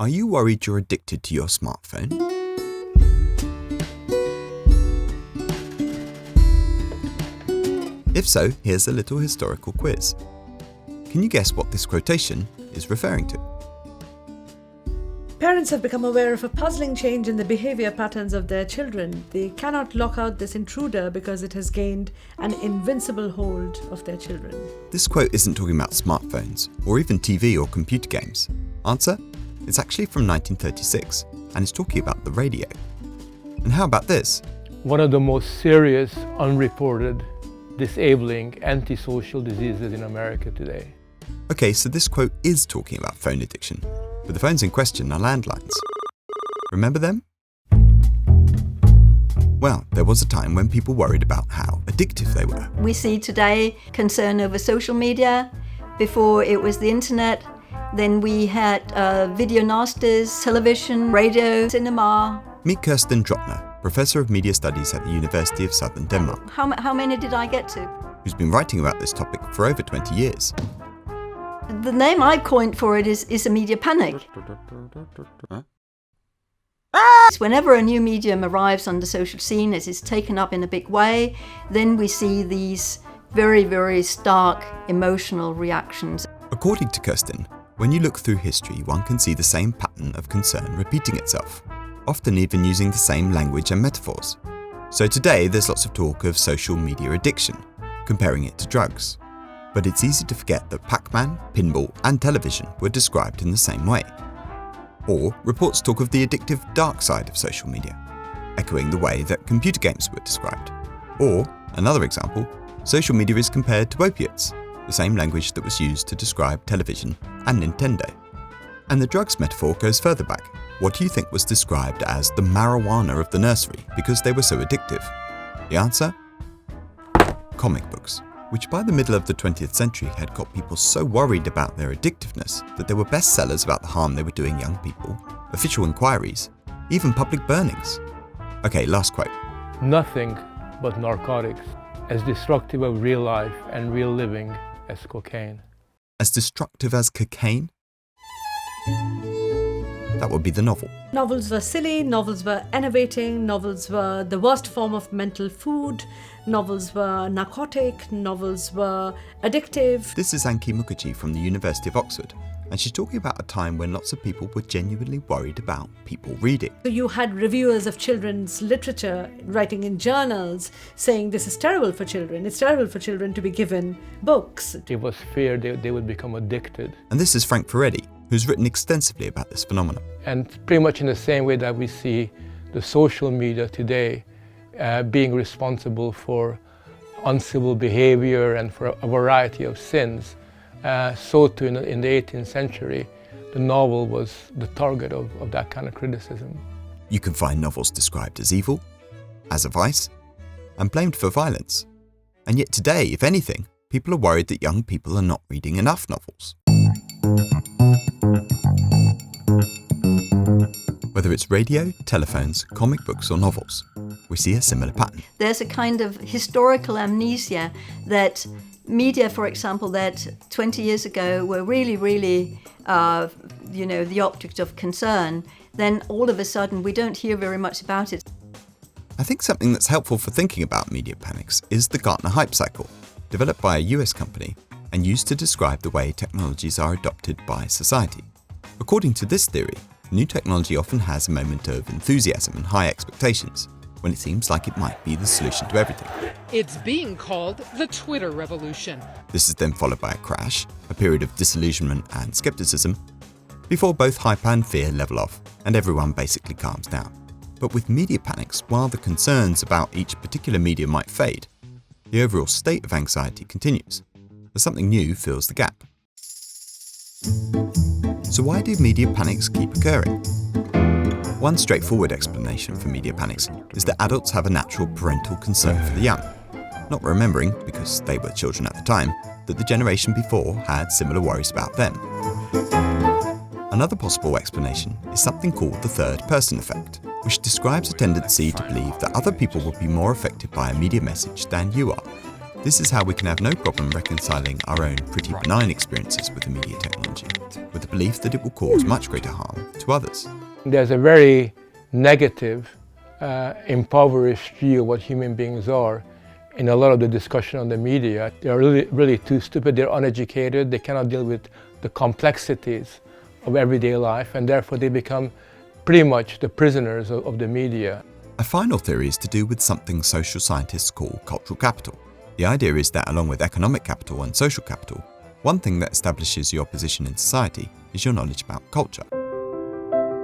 Are you worried you're addicted to your smartphone? If so, here's a little historical quiz. Can you guess what this quotation is referring to? Parents have become aware of a puzzling change in the behavior patterns of their children. They cannot lock out this intruder because it has gained an invincible hold of their children. This quote isn't talking about smartphones or even TV or computer games. Answer? It's actually from 1936 and is talking about the radio. And how about this? One of the most serious, unreported, disabling, antisocial diseases in America today. Okay, so this quote is talking about phone addiction, but the phones in question are landlines. Remember them? Well, there was a time when people worried about how addictive they were. We see today concern over social media. Before it was the internet. Then we had video nasties, television, radio, cinema. Meet Kirsten Drottner, Professor of Media Studies at the University of Southern Denmark. How many did I get to? Who's been writing about this topic for over 20 years. The name I coined for it is a media panic. Huh? Whenever a new medium arrives on the social scene, it is taken up in a big way, then we see these very, very stark emotional reactions. According to Kirsten, when you look through history, one can see the same pattern of concern repeating itself, often even using the same language and metaphors. So today there's lots of talk of social media addiction, comparing it to drugs. But it's easy to forget that Pac-Man, pinball and television were described in the same way. Or reports talk of the addictive dark side of social media, echoing the way that computer games were described. Or, another example, social media is compared to opiates, the same language that was used to describe television and Nintendo. And the drugs metaphor goes further back. What do you think was described as the marijuana of the nursery because they were so addictive? The answer? Comic books, which by the middle of the 20th century had got people so worried about their addictiveness that there were bestsellers about the harm they were doing young people, official inquiries, even public burnings. Okay, last quote. Nothing but narcotics, as destructive of real life and real living as cocaine. As destructive as cocaine? That would be the novel. Novels were silly, novels were enervating, novels were the worst form of mental food, novels were narcotic, novels were addictive. This is Anki Mukherjee from the University of Oxford, and she's talking about a time when lots of people were genuinely worried about people reading. So you had reviewers of children's literature writing in journals saying this is terrible for children, it's terrible for children to be given books. It was fear they would become addicted. And this is Frank Ferretti, who's written extensively about this phenomenon. And pretty much in the same way that we see the social media today being responsible for uncivil behavior and for a variety of sins, so too in the 18th century, the novel was the target of that kind of criticism. You can find novels described as evil, as a vice, and blamed for violence. And yet today, if anything, people are worried that young people are not reading enough novels. Whether it's radio, telephones, comic books or novels, we see a similar pattern. There's a kind of historical amnesia that media, for example, that 20 years ago were really, the object of concern, then all of a sudden we don't hear very much about it. I think something that's helpful for thinking about media panics is the Gartner hype cycle, developed by a US company and used to describe the way technologies are adopted by society. According to this theory, new technology often has a moment of enthusiasm and high expectations, when it seems like it might be the solution to everything. It's being called the Twitter revolution. This is then followed by a crash, a period of disillusionment and skepticism, before both hype and fear level off and everyone basically calms down. But with media panics, while the concerns about each particular media might fade, the overall state of anxiety continues, as something new fills the gap. So why do media panics keep occurring? One straightforward explanation for media panics is that adults have a natural parental concern for the young, not remembering, because they were children at the time, that the generation before had similar worries about them. Another possible explanation is something called the third-person effect, which describes a tendency to believe that other people will be more affected by a media message than you are. This is how we can have no problem reconciling our own pretty benign experiences with the media technology, with the belief that it will cause much greater harm to others. There's a very negative, impoverished view of what human beings are in a lot of the discussion on the media. They're really too stupid, they're uneducated, they cannot deal with the complexities of everyday life, and therefore they become pretty much the prisoners of the media. A final theory is to do with something social scientists call cultural capital. The idea is that along with economic capital and social capital, one thing that establishes your position in society is your knowledge about culture.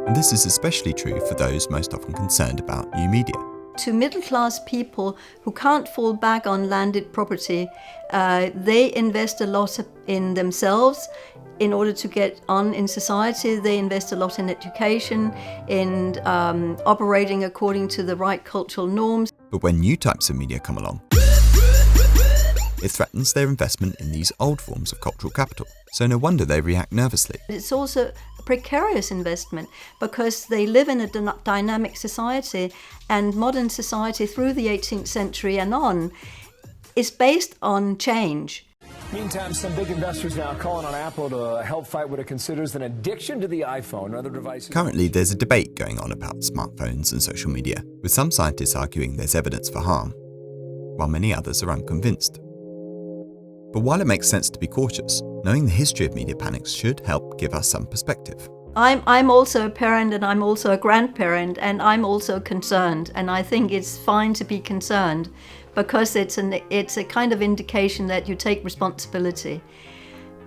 And this is especially true for those most often concerned about new media. To middle-class people who can't fall back on landed property, they invest a lot in themselves in order to get on in society. They invest a lot in education, in operating according to the right cultural norms. But when new types of media come along, it threatens their investment in these old forms of cultural capital. So no wonder they react nervously. It's also a precarious investment because they live in a dynamic society, and modern society through the 18th century and on is based on change. Meantime, some big investors now calling on Apple to help fight what it considers an addiction to the iPhone and other devices. Currently, there's a debate going on about smartphones and social media, with some scientists arguing there's evidence for harm, while many others are unconvinced. But while it makes sense to be cautious, knowing the history of media panics should help give us some perspective. I'm also a parent, and I'm also a grandparent, and I'm also concerned, and I think it's fine to be concerned because it's a kind of indication that you take responsibility.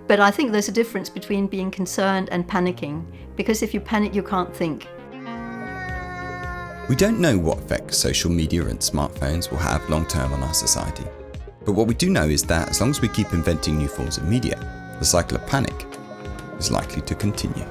But I think there's a difference between being concerned and panicking, because if you panic, you can't think. We don't know what effects social media and smartphones will have long term on our society. But what we do know is that as long as we keep inventing new forms of media, the cycle of panic is likely to continue.